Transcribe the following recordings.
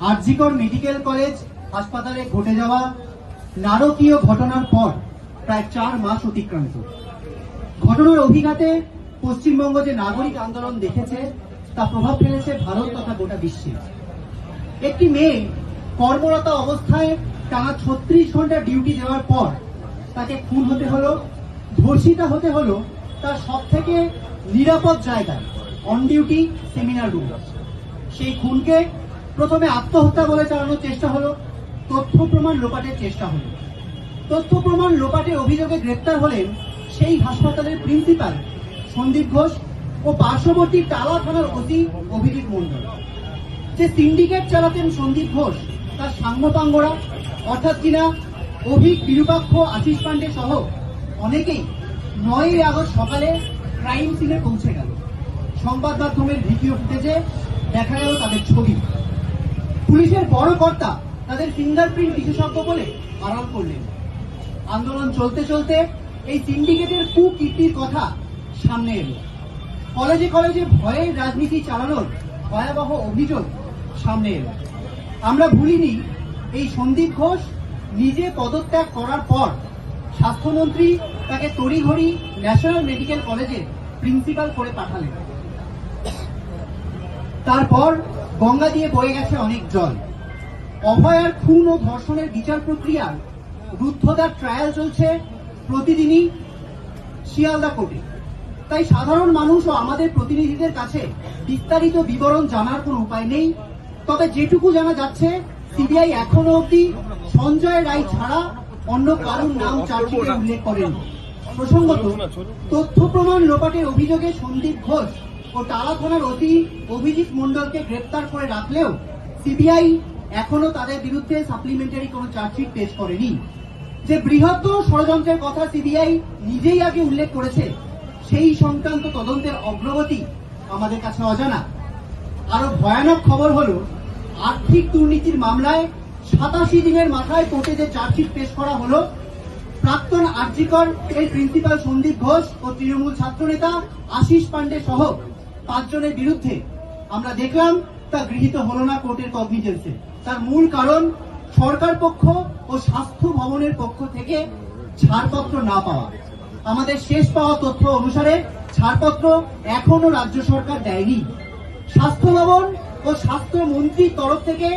RG Kar medical college হাসপাতালে ঘটে যাওয়া নারকীয় ঘটনার পর প্রায় 4 মাস অতিক্রান্ত। ঘটনার অভিঘাতে পশ্চিমবঙ্গ যে নাগরিক আন্দোলন দেখেছে তা প্রভাব ফেলেছে ভারত তথা গোটা বিশ্বে। একটি মেয়ে কর্মরত অবস্থায় টানা 36 ঘন্টা ডিউটি দেওয়ার পর তাকে খুন হতে হলো, ধর্ষিতা হতে হলো তার সব থেকে নিরাপদ জায়গায়, অন ডিউটি সেমিনার রুম। সেই খুনকে প্রথমে আত্মহত্যা বলে চালানোর চেষ্টা হলো, তথ্য প্রমাণ লোপাটের চেষ্টা হলো। তথ্য প্রমাণ লোপাটের অভিযোগে গ্রেপ্তার হলেন সেই হাসপাতালের প্রিন্সিপাল সন্দীপ ঘোষ ও পার্শ্ববর্তী টালা থানার ওসি অভিজিৎ মণ্ডল। যে সিন্ডিকেট চালাতেন সন্দীপ ঘোষ তার সাঙ্গপাঙ্গরা, অর্থাৎ কিনা অভিক, বিরূপাক্ষ, আশিস পান্ডে সহ অনেকেই 9ই আগস্ট সকালে ক্রাইম সিনে পৌঁছে গেল। সংবাদ মাধ্যমের ভিডিও ফুটেজে দেখা গেল তাদের ছবি। পুলিশের বড় কর্তা তাদের ফিঙ্গারপ্রিন্ট বিশেষজ্ঞ বলে আড়াল করলেন। আন্দোলন চলতে চলতে এই সিন্ডিকেটের কুকীর্তির কথা সামনে এলো। কলেজে কলেজে ভয়ের রাজনীতি চালানোর ভয়াবহ অভিযোগ সামনে এলো। আমরা ভুলিনি এই সন্দীপ ঘোষ নিজে পদত্যাগ করার পর স্বাস্থ্যমন্ত্রী তাকে তড়িঘড়ি ন্যাশনাল মেডিকেল কলেজে প্রিন্সিপাল করে পাঠালেন। তারপর গঙ্গা দিয়ে বয়ে গেছে অনেক জল। অভয়ার খুন ও ধর্ষণের বিচার প্রক্রিয়ার রুদ্ধদ্বার ট্রায়াল চলছে প্রতিদিনই শিয়ালদা কোর্টে। তাই সাধারণ মানুষ ও আমাদের প্রতিনিধিদের কাছে বিস্তারিত বিবরণ জানার কোনো উপায় নেই। তবে যেটুকু জানা যাচ্ছে, সিবিআই এখনো অবধি সঞ্জয় রায় ছাড়া অন্য কারোর নাম চার্জশিটে উল্লেখ করেন। প্রসঙ্গত, তথ্য প্রমাণ লোপাটের অভিযোগে সন্দীপ ঘোষ ও টালা থানার ওসি অভিজিৎ মণ্ডলকে গ্রেপ্তার করে রাখলেও সিবিআই এখনো তাদের বিরুদ্ধে সাপ্লিমেন্টারি কোনো চার্জশিট পেশ করেনি। যে বৃহত্তর ষড়যন্ত্রের কথা সিবিআই নিজেই আগে উল্লেখ করেছে, সেই সংক্রান্ত তদন্তের অগ্রগতি আমাদের কাছে অজানা। আরো ভয়ানক খবর হলো, আর্থিক দুর্নীতির মামলায় 87 দিনের মাথায় কোর্টে যে চার্জশিট পেশ করা হলো, প্রাক্তন আরজিকর এর প্রিন্সিপাল সন্দীপ ঘোষ ও তৃণমূল ছাত্রনেতা আশিস পান্ডে সহ 5 জনের বিরুদ্ধে আমরা দেখলাম তা গৃহীত হলো না কোর্টের কগনিজেন্সে। তার মূল কারণ সরকার পক্ষ ও স্বাস্থ্য ভবনের পক্ষ থেকে ছাড়পত্র না পাওয়া। আমাদের শেষ পাওয়া তথ্য অনুসারে ছাড়পত্র এখনো রাজ্য সরকার দেয়নি। স্বাস্থ্য ভবন ও স্বাস্থ্যমন্ত্রীর তরফ থেকে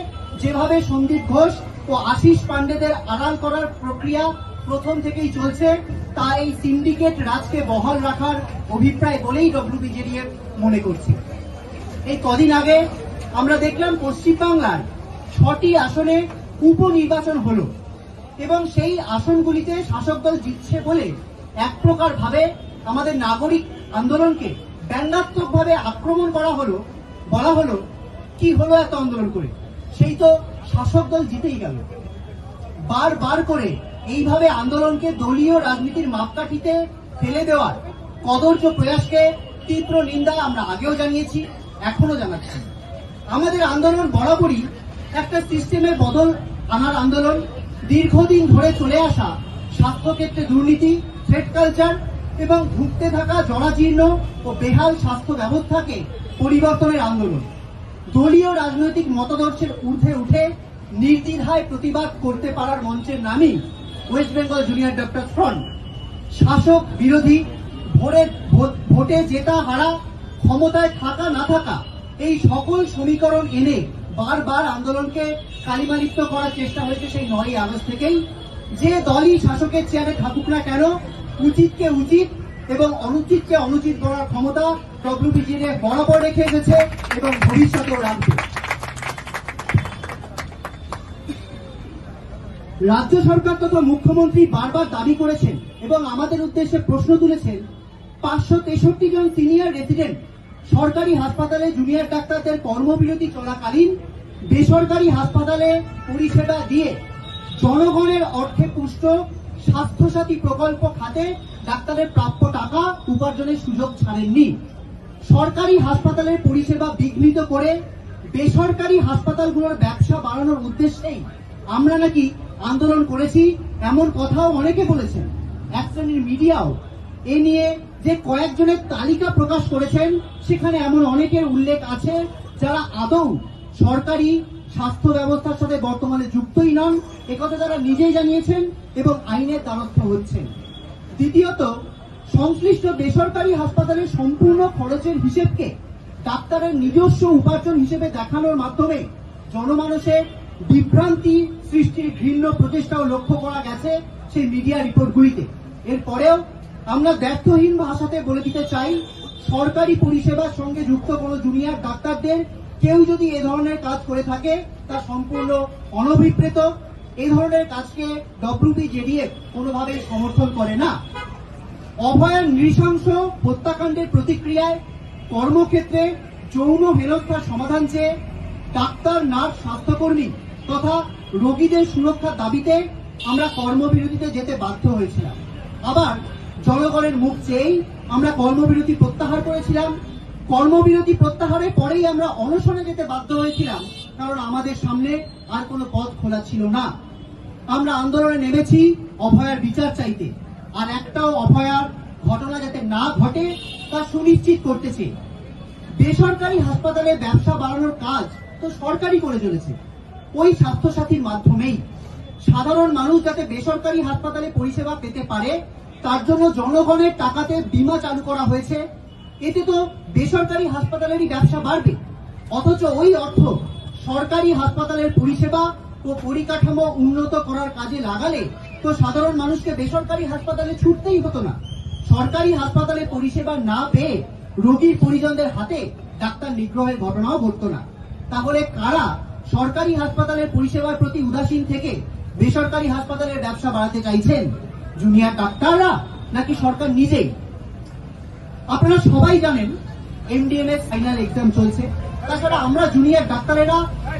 যেভাবে সন্দীপ ঘোষ ও আশিস পান্ডেদের আড়াল করার প্রক্রিয়া প্রথম থেকেই চলছে, তা এই সিন্ডিকেট রাজকে বহাল রাখার অভিপ্রায় বলেই ডব্লিউবিজেডিএফ মনে করছে। এই কদিন আগে আমরা দেখলাম পশ্চিমবাংলার 6টি আসনে উপনির্বাচন হলো এবং সেই আসনগুলিতে শাসক দল জিতছে বলে এক প্রকার ভাবে আমাদের নাগরিক আন্দোলনকে ব্যঙ্গাত্মকভাবে আক্রমণ করা হলো। বলা হলো, কি হলো এত আন্দোলন করে, সেই তো শাসক দল জিতেই গেল। বারবার করে এইভাবে আন্দোলনকে দলীয় রাজনীতির মাপকাঠিতে ফেলে দেওয়ার কদর্য প্রয়াসকে তীব্র নিন্দা আমরা আগেও জানিয়েছি, এখনো জানাচ্ছি। আমাদের আন্দোলন বরাবরই একটা সিস্টেমের বদল আনার আন্দোলন। দীর্ঘদিন ধরে চলে আসা স্বাস্থ্যক্ষেত্রে দুর্নীতি, থ্রেট কালচার এবং ভুগতে থাকা জরাজীর্ণ ও বেহাল স্বাস্থ্য ব্যবস্থাকে পরিবর্তনের আন্দোলন। দলীয় রাজনৈতিক মতাদর্শের ঊর্ধ্বে উঠে নির্দ্বিধায় প্রতিবাদ করতে পারার মঞ্চের নামই West Bengal junior doctors front. শাসক বিরোধী, ভোটে জেতা হারা, ক্ষমতায় থাকা না থাকা, এই সকল সমীকরণ এনে বারবার আন্দোলনকে কালিমালিপ্ত করার চেষ্টা হয়েছে সেই 9ই আগস্ট থেকেই। যে দলই শাসকের চেয়ারে থাকুক না কেন, উচিতকে উচিত এবং অনুচিতকে অনুচিত করার ক্ষমতা ডব্লিউবিজেডিএফ বরাবর রেখে এসেছে এবং ভবিষ্যতেও রাখবে। রাজ্য সরকার তথা মুখ্যমন্ত্রী বারবার দাবি করেছেন এবং আমাদের উদ্দেশ্যে প্রশ্ন তুলেছেন, 563 জন সিনিয়র রেসিডেন্ট সরকারি হাসপাতালে জুনিয়র ডাক্তারদের কর্মবিরতি চলাকালীন বেসরকারি হাসপাতালে পরিষেবা দিয়ে জনগণের অর্থে পুষ্ট স্বাস্থ্যসাথী প্রকল্প খাতে ডাক্তারের প্রাপ্য টাকা উপার্জনের সুযোগ ছাড়েননি। সরকারি হাসপাতালের পরিষেবা বিঘ্নিত করে বেসরকারি হাসপাতালগুলোর ব্যবসা বাড়ানোর উদ্দেশ্যেই আমরা নাকি আন্দোলন করেছি, এমন কথাও অনেকে বলেছেন। এক শ্রেণীর মিডিয়াও এ নিয়ে যে কয়েকজনের তালিকা প্রকাশ করেছেন, সেখানে এমন অনেকের উল্লেখ আছে যারা আদৌ সরকারি স্বাস্থ্য ব্যবস্থার সাথে বর্তমানে যুক্তই নন, একথা তারা নিজেই জানিয়েছেন এবং আইনের দ্বারস্থ হচ্ছেন। দ্বিতীয়ত, সংশ্লিষ্ট বেসরকারি হাসপাতালের সম্পূর্ণ খরচের হিসেবকে ডাক্তারের নিজস্ব উপার্জন হিসেবে দেখানোর মাধ্যমে জনমানসের বিভ্রান্তি সৃষ্টির ঘৃণ্য প্রচেষ্টাও লক্ষ্য করা গেছে সেই মিডিয়া রিপোর্টগুলিতে। এরপরেও আমরা ব্যর্থহীন ভাষাতে বলে দিতে চাই, সরকারি পরিষেবার সঙ্গে যুক্ত কোনো জুনিয়র ডাক্তারদের কেউ যদি এ ধরনের কাজ করে থাকে তা সম্পূর্ণ অনভিপ্রেত। এই ধরনের কাজকে WBJDF কোনোভাবেই সমর্থন করে না। অভয়ার নৃশংস হত্যাকাণ্ডের প্রতিক্রিয়ায় কর্মক্ষেত্রে যৌন হেনস্থার সমাধান চেয়ে ডাক্তার, নার্স, স্বাস্থ্যকর্মী তথা রোগীদের সুরক্ষার দাবিতে আমরা কর্মবিরতিতে যেতে বাধ্য হয়েছিলাম। আবার জনগণের মুখ চেয়েই আমরা কর্মবিরতি প্রত্যাহার করেছিলাম। কর্মবিরতি প্রত্যাহারের পরেই আমরা অনশনে যেতে বাধ্য হয়েছিলাম, কারণ আমাদের সামনে আর কোনো পথ খোলা ছিল না। আমরা আন্দোলনে নেমেছি অভয়ার বিচার চাইতে, আর একটাও অভয়ার ঘটনা যাতে না ঘটে তা সুনিশ্চিত করতেছে। বেসরকারি হাসপাতালে ব্যবসা বাড়ানোর কাজ তো সরকারই করে চলেছে, ওই স্বাস্থ্যসাথীর মাধ্যমেই। সাধারণ মানুষ যাতে বেসরকারি হাসপাতালে পরিষেবা পেতে পারে তার জন্য জনগণের টাকাতে বীমা চালু করা হয়েছে। এতে তো বেসরকারি হাসপাতালেরই ব্যবসা বাড়বে, অথচ ওই অর্থ সরকারি হাসপাতালের পরিষেবা ও পরিকাঠামো উন্নত করার কাজে লাগালে তো সাধারণ মানুষকে বেসরকারি হাসপাতালে ছুটতেই হতো না। সরকারি হাসপাতালে পরিষেবা না পেয়ে রোগীর পরিজনদের হাতে ডাক্তার নিগ্রহের ঘটনাও ঘটতো না। তাহলে কারা সরকারি হাসপাতালের পরিষেবার প্রতি উদাসীন থেকে বেসরকারি হাসপাতালের ব্যবসা বাড়াতে চাইছেন? জুনিয়র ডাক্তাররা নাকি সরকার নিজেই? আপনারা সবাই জানেন MDMS ফাইনাল এক্সাম চলছে। তাছাড়া আমরা জুনিয়র ডাক্তারেরা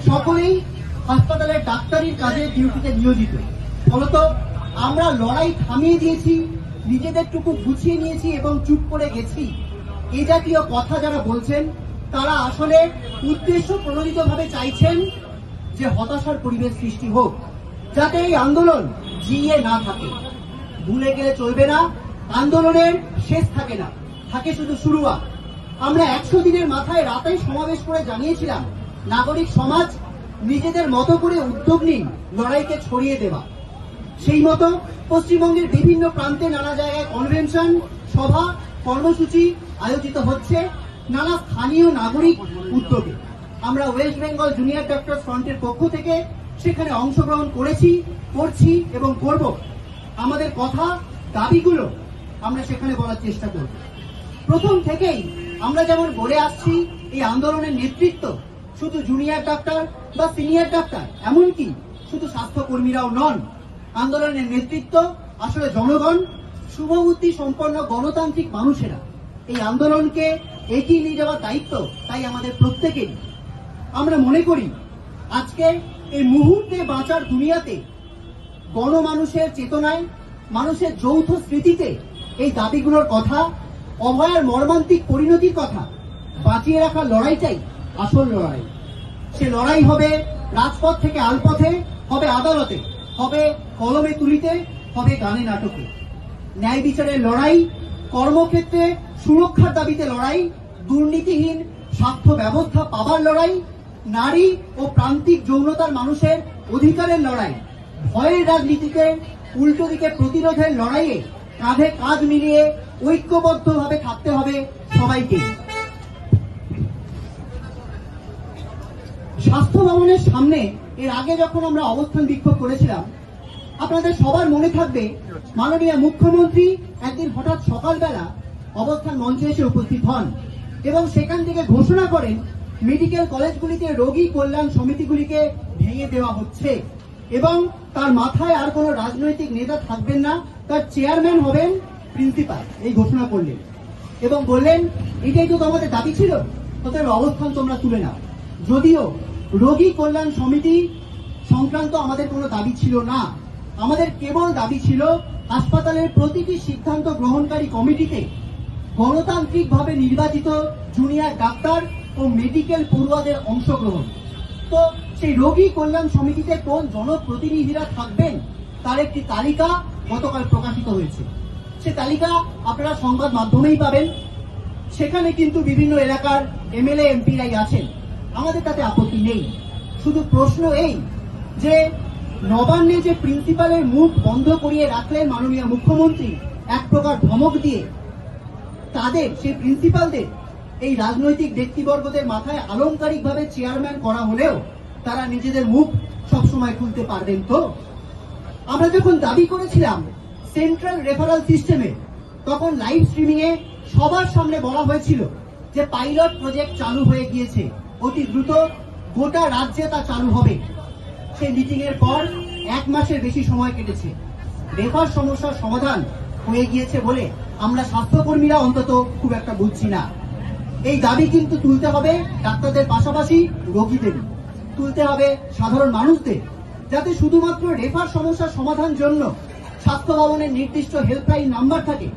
সকলেই হাসপাতালের ডাক্তারির কাজে ডিউটিতে নিয়োজিত। ফলত আমরা লড়াই থামিয়ে দিয়েছি, নিজেদেরটুকু গুছিয়ে নিয়েছি এবং চুপ করে গেছি। এই জাতীয় কথা যারা বলছেন তারা আসলে উদ্দেশ্য প্রণোদিতভাবে চাইছেন যে হতাশার পরিবেশ সৃষ্টি হোক, যাতে এই আন্দোলন জিয়ে না থাকে। ভুলে গেলে চলবে না, আন্দোলনের শেষ থাকে না, থাকে শুধু শুরুয়াত। আমরা 100 দিনের মাথায় রাতেই সমাবেশ করে জানিয়েছিলাম নাগরিক সমাজ নিজেদের মতো করে উদ্যোগ নিন লড়াইকে ছড়িয়ে দেওয়া। সেই মতো পশ্চিমবঙ্গের বিভিন্ন প্রান্তে নানা জায়গায় কনভেনশন, সভা, কর্মসূচি আয়োজিত হচ্ছে নানা স্থানীয় নাগরিক উদ্যোগে। আমরা ওয়েস্ট বেঙ্গল জুনিয়র ডক্টরস ফ্রন্টের পক্ষ থেকে সেখানে অংশগ্রহণ করেছি, করছি এবং করব। আমাদের কথা, দাবিগুলো আমরা সেখানে বলার চেষ্টা করব। প্রথম থেকেই আমরা যেমন বলে আসছি, এই আন্দোলনের নেতৃত্ব শুধু জুনিয়র ডাক্তার বা সিনিয়র ডাক্তার, এমনকি শুধু স্বাস্থ্যকর্মীরাও নন। আন্দোলনের নেতৃত্ব আসলে জনগণ, শুভবুদ্ধি সম্পন্ন গণতান্ত্রিক মানুষেরা। এই আন্দোলনকে এগিয়ে নিয়ে যাওয়ার দায়িত্ব তাই আমাদের প্রত্যেকেরই। আমরা মনে করি আজকে এই মুহূর্তে বাঁচার দুনিয়াতে গণমানুষের চেতনায়, মানুষের যৌথ স্মৃতিতে এই দাবিগুলোর কথা, অভয়ার মর্মান্তিক পরিণতির কথা বাঁচিয়ে রাখার লড়াইটাই আসল লড়াই। সে লড়াই হবে রাজপথ থেকে আলপথে, হবে আদালতে, হবে কলমে তুলিতে, হবে গানে নাটকে। ন্যায় বিচারের লড়াই, কর্মক্ষেত্রে সুরক্ষার দাবিতে লড়াই, দুর্নীতিহীন স্বাস্থ্য ব্যবস্থা পাবার লড়াই, নারী ও প্রান্তিক যৌনতার মানুষের অধিকারের লড়াই, ভয়ের রাজনীতিতে উল্টো দিকে প্রতিরোধের লড়াইয়ে কাঁধে কাঁধ মিলিয়ে ঐক্যবদ্ধভাবে থাকতে হবে সবাইকে। স্বাস্থ্য ভবনের সামনে এর আগে যখন আমরা অবস্থান বিক্ষোভ করেছিলাম, আপনাদের সবার মনে থাকবে মাননীয় মুখ্যমন্ত্রী একদিন হঠাৎ সকালবেলা অবস্থান মঞ্চে এসে উপস্থিত হন এবং সেখান থেকে ঘোষণা করেন মেডিকেল কলেজগুলিতে রোগী কল্যাণ সমিতিগুলিকে ভেঙে দেওয়া হচ্ছে এবং তার মাথায় আর কোনো রাজনৈতিক নেতা থাকবেন না, তার চেয়ারম্যান হবেন প্রিন্সিপাল। এই ঘোষণা করলেন এবং বললেন, এটাই তো তোমাদের দাবি ছিল, তোদের অবস্থান তোমরা তুলে নাও। যদিও রোগী কল্যাণ সমিতি সংক্রান্ত আমাদের কোনো দাবি ছিল না, আমাদের কেবল দাবি ছিল হাসপাতালের প্রতিটি সিদ্ধান্ত গ্রহণকারী কমিটিতে গণতান্ত্রিকভাবে নির্বাচিত জুনিয়র ডাক্তার ও মেডিকেল পড়ুয়াদের অংশগ্রহণ। তো সেই রোগী কল্যাণ সমিতিতে কোন জনপ্রতিনিধিরা থাকবেন তার একটি তালিকা গতকাল প্রকাশিত হয়েছে। সে তালিকা আপনারা সংবাদ মাধ্যমেই পাবেন। সেখানে কিন্তু বিভিন্ন এলাকার MLA MPরাই আছেন, আমাদের তাতে আপত্তি নেই। শুধু প্রশ্ন এই যে নবান্নে যে প্রিন্সিপালের মুখ বন্ধ করিয়ে রাখলেন মাননীয় মুখ্যমন্ত্রী এক প্রকার ধমক দিয়ে, তাদের সেই প্রিন্সিপালদের এই রাজনৈতিক ব্যক্তিবর্গদের মাথায় আলংকারিকভাবে চেয়ারম্যান করা হলেও তারা নিজেদের মুখ সবসময় খুলতে পারবেন তো? আমরা যখন দাবি করেছিলাম সেন্ট্রাল রেফারাল সিস্টেমে, তখন লাইভ স্ট্রিমিং এ সবার সামনে বলা হয়েছিল যে পাইলট প্রজেক্ট চালু হয়ে গিয়েছে, অতি দ্রুত গোটা রাজ্যে তা চালু হবে। সেই মিটিং এর পর 1 মাসের বেশি সময় কেটেছে, রেফার সমস্যার সমাধান হয়ে গিয়েছে বলে আমরা স্বাস্থ্যকর্মীরা অন্তত খুব একটা বুঝছি না। এই দাবি কিন্তু তুলতে হবে ডাক্তারদের পাশাপাশি রোগীদের, তুলতে হবে সাধারণ মানুষদের, যাতে শুধুমাত্র রেফার সমস্যার সমাধান জন্য স্বাস্থ্য ভবনের নির্দিষ্ট হেল্পলাইন নাম্বার থাকে,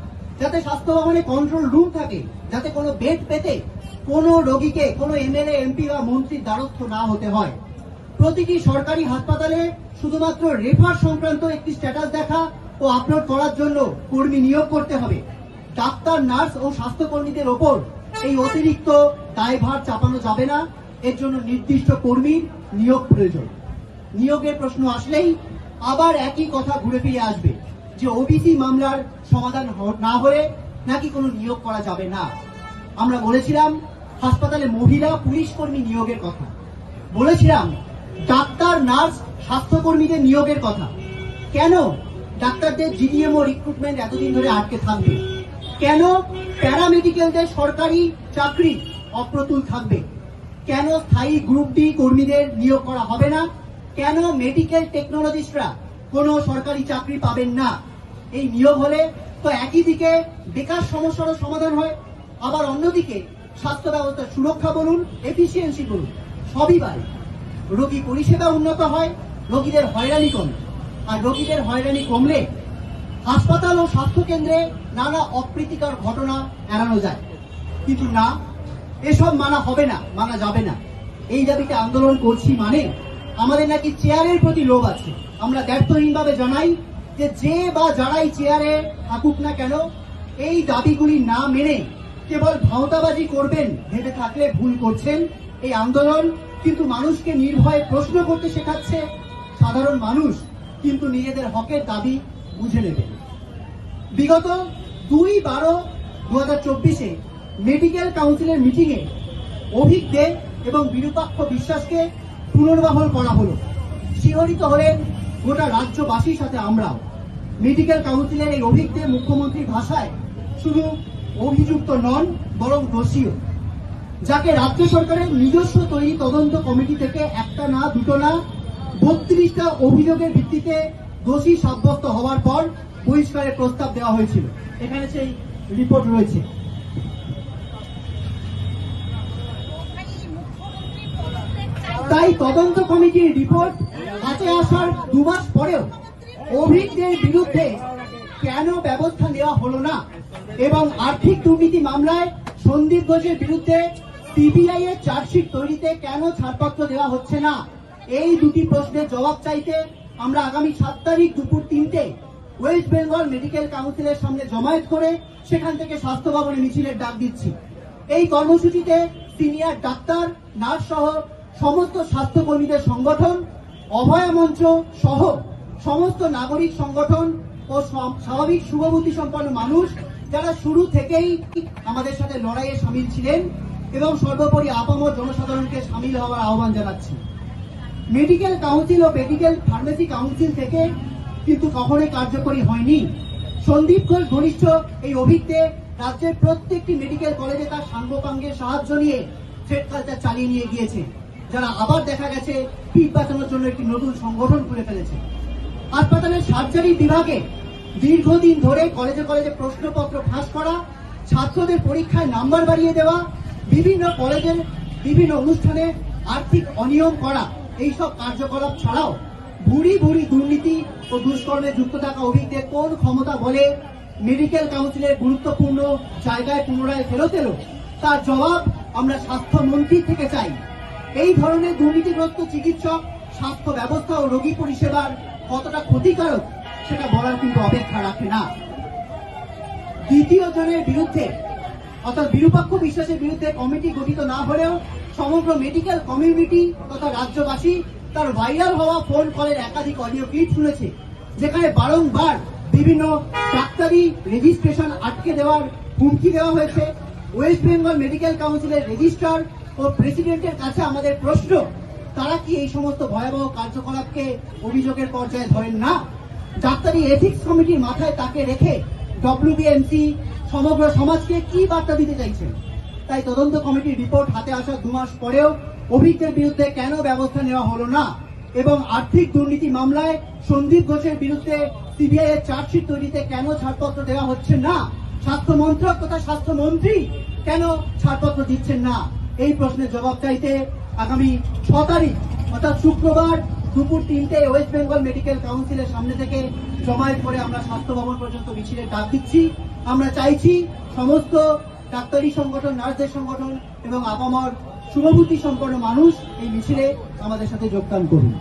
যাতে স্বাস্থ্য ভবনে কন্ট্রোল রুম থাকে, যাতে কোনো বেড পেতে কোনো রোগীকে কোনো এমএলএ, এমপি বা মন্ত্রীর দ্বারস্থ না হতে হয়। প্রতিটি সরকারি হাসপাতালে শুধুমাত্র রেফার সংক্রান্ত একটি স্ট্যাটাস দেখা ও আপলোড করার জন্য কর্মী নিয়োগ করতে হবে। ডাক্তার, নার্স ও স্বাস্থ্যকর্মীদের ওপর এই অতিরিক্ত দায়ভার চাপানো যাবে না, এর জন্য নির্দিষ্ট কর্মীর নিয়োগ প্রয়োজন। নিয়োগের প্রশ্ন আসলেই আবার একই কথা ঘুরে ফিরে আসবে যে ওবিসি মামলার সমাধান না হলে নাকি কোনো নিয়োগ করা যাবে না। আমরা বলেছিলাম হাসপাতালে মহিলা পুলিশ কর্মী নিয়োগের কথা, বলেছিলাম ডাক্তার, নার্স, স্বাস্থ্যকর্মীদের নিয়োগের কথা। কেন ডাক্তারদের জিডিএমও রিক্রুটমেন্ট এতদিন ধরে আটকে থাকবে? কেন প্যারামেডিক্যালদের সরকারি চাকরি অপ্রতুল থাকবে? কেন স্থায়ী গ্রুপ ডি কর্মীদের নিয়োগ করা হবে না? কেন মেডিকেল টেকনোলজিস্টরা কোনো সরকারি চাকরি পাবেন না? এই নিয়োগ হলে তো একই দিকে বেকার সমস্যারও সমাধান হয়, আবার অন্যদিকে স্বাস্থ্য ব্যবস্থার সুরক্ষা বলুন, এফিসিয়েন্সি বলুন, সবই বাড়ে। রোগী পরিষেবা উন্নত হয়, রোগীদের হয়রানি কমে, আর রোগীদের হয়রানি কমলে হাসপাতাল ও স্বাস্থ্য কেন্দ্রে নানা অপ্রীতিকর ঘটনা এড়ানো যায়। কিন্তু না, এসব মানা হবে না, মানা যাবে না। এই দাবিতে আন্দোলন করছি মানে আমাদের নাকি চেয়ারের প্রতি লোভ আছে। আমরা ব্যর্থহীনভাবে জানাই যে বা যারাই চেয়ারে থাকুক না কেন, এই দাবিগুলি না মেনে কেবল ভাওতাবাজি করবেন ভেবে থাকলে ভুল করছেন। এই আন্দোলন কিন্তু মানুষকে নির্ভয়ে প্রশ্ন করতে শেখাচ্ছে। সাধারণ মানুষ কিন্তু নিজেদের হকের দাবি বুঝে নেবে। বিগত 2/12/2024 মেডিকেল কাউন্সিলের মিটিংয়ে অভিক দে এবং বিরূপাক্ষ বিশ্বাসকে পুনর্বহাল করা হলো। শিহরিত হলেন গোটা রাজ্যবাসীর সাথে আমরাও। মেডিকেল কাউন্সিলের এই অভিক দে মুখ্যমন্ত্রীর ভাষায় শুধু অভিযুক্ত নন, বরং দোষীও, যাকে রাজ্য সরকারের নিজস্ব তৈরি তদন্ত কমিটি থেকে একটা না, দুটো না, 32টা অভিযোগের ভিত্তিতে দোষী সাব্যস্ত হওয়ার পর বহিষ্কারের প্রস্তাব দেওয়া হয়েছিল। এখানে সেই রিপোর্ট রয়েছে। তাই তদন্ত কমিটির রিপোর্ট হাতে আসার 2 মাস পরেও অভিযুক্তদের বিরুদ্ধে কেন ব্যবস্থা নেওয়া হলো না, এবং আর্থিক দুর্নীতি মামলায় সন্দীপ ঘোষের বিরুদ্ধে সিবিআই এর চার্জশিট তৈরিতে কেন ছাড়পত্র দেওয়া হচ্ছে না, এই দুটি প্রশ্নের জবাব চাইতে আমরা আগামী 7 তারিখ দুপুর 3টে ওয়েস্ট বেঙ্গল মেডিকেল কাউন্সিলের সামনে জমায়েত করে সেখান থেকে স্বাস্থ্য ভবনে মিছিলের ডাক দিচ্ছি। এই কর্মসূচিতে সিনিয়র ডাক্তার, নার্স সহ সমস্ত স্বাস্থ্যকর্মীদের সংগঠন, অভয়া মঞ্চ সহ সমস্ত নাগরিক সংগঠন ও স্বাভাবিক শুভবুদ্ধি সম্পন্ন মানুষ যারা শুরু থেকেই আমাদের সাথে লড়াইয়ে সামিল ছিলেন, এবং সর্বোপরি আপামর জনসাধারণকে সামিল হওয়ার আহ্বান জানাচ্ছি। মেডিকেল কাউন্সিল ও মেডিকেল ফার্মেসি কাউন্সিল থেকে কিন্তু কখনোই কার্যকরী হয়নি। সন্দীপ ঘোষ ঘনিষ্ঠ এই অভিজ্ঞে রাজ্যের প্রত্যেকটি মেডিকেল কলেজে তার সাঙ্গপাঙ্গের সাহায্য নিয়ে থ্রেড কালচার চালিয়ে নিয়ে গিয়েছে, যারা আবার দেখা গেছে পিঠ বাঁচানোর জন্য একটি নতুন সংগঠন খুলে ফেলেছে। হাসপাতালের সার্জারি বিভাগে দীর্ঘদিন ধরে কলেজে কলেজে প্রশ্নপত্র ফাঁস করা, ছাত্রদের পরীক্ষায় নাম্বার বাড়িয়ে দেওয়া, বিভিন্ন কলেজের বিভিন্ন অনুষ্ঠানে আর্থিক অনিয়ম করা, এইসব কার্যকলাপ ছাড়াও ভুরি ভুরি দুর্নীতি ও দুষ্কর্মে যুক্ত থাকা অভিজ্ঞদের কোন ক্ষমতা বলে মেডিকেল কাউন্সিলের গুরুত্বপূর্ণ জায়গায় পুনরায় ফেরত এলো, তার জবাব আমরা স্বাস্থ্যমন্ত্রীর থেকে চাই। এই ধরনের দুর্নীতিগ্রস্ত চিকিৎসক স্বাস্থ্য ব্যবস্থা ও রোগী পরিষেবার কতটা ক্ষতিকারক সেটা বলার কিন্তু অপেক্ষা রাখে না। দ্বিতীয় জনের বিরুদ্ধে অর্থাৎ বিরূপাক্ষ বিশ্বাসের বিরুদ্ধে কমিটি গঠিত না হলেও সমগ্র মেডিকেল কমিউনিটি তথা রাজ্যবাসী তার ভাইরাল হওয়া ফোন কলের একাধিক অডিও ক্লিপ শুনেছে, যেখানে বারংবার বিভিন্ন ডাক্তারি রেজিস্ট্রেশন আটকে দেওয়ার হুমকি দেওয়া হয়েছে। ওয়েস্ট বেঙ্গল মেডিকেল কাউন্সিলের রেজিস্ট্রার ও প্রেসিডেন্টের কাছে আমাদের প্রশ্ন, তারা কি এই সমস্ত ভয়াবহ কার্যকলাপকে অভিযোগের পর্যায়ে ধরেন না? ডাক্তারি এথিক্স কমিটির মাথায় তাকে রেখে ডব্লিউবিএমসি সমগ্র সমাজকে কি বার্তা দিতে চাইছেন? তাই তদন্ত কমিটির রিপোর্ট হাতে আসার 2 মাস পরেও অভিজ্ঞদের বিরুদ্ধে কেন ব্যবস্থা নেওয়া হলো না, এবং আর্থিক দুর্নীতি মামলায় সন্দীপ ঘোষের বিরুদ্ধে সিবিআই এর চার্জশিট তৈরিতে কেন ছাড়পত্র দেওয়া হচ্ছে না? স্বাস্থ্য মন্ত্রক তথা স্বাস্থ্যমন্ত্রী কেন ছাড়পত্র দিচ্ছেন না? এই প্রশ্নের জবাব চাইতে আগামী 6 তারিখ অর্থাৎ শুক্রবার দুপুর 3টায় ওয়েস্ট বেঙ্গল মেডিকেল কাউন্সিলের সামনে থেকে জমায়েত করে আমরা স্বাস্থ্য ভবন পর্যন্ত মিছিলের ডাক দিচ্ছি। আমরা চাইছি সমস্ত ডাক্তারি সংগঠন, নার্সদের সংগঠন এবং আপামর শুভবুদ্ধি সম্পন্ন মানুষ এই মিছিলে আমাদের সাথে যোগদান করুন।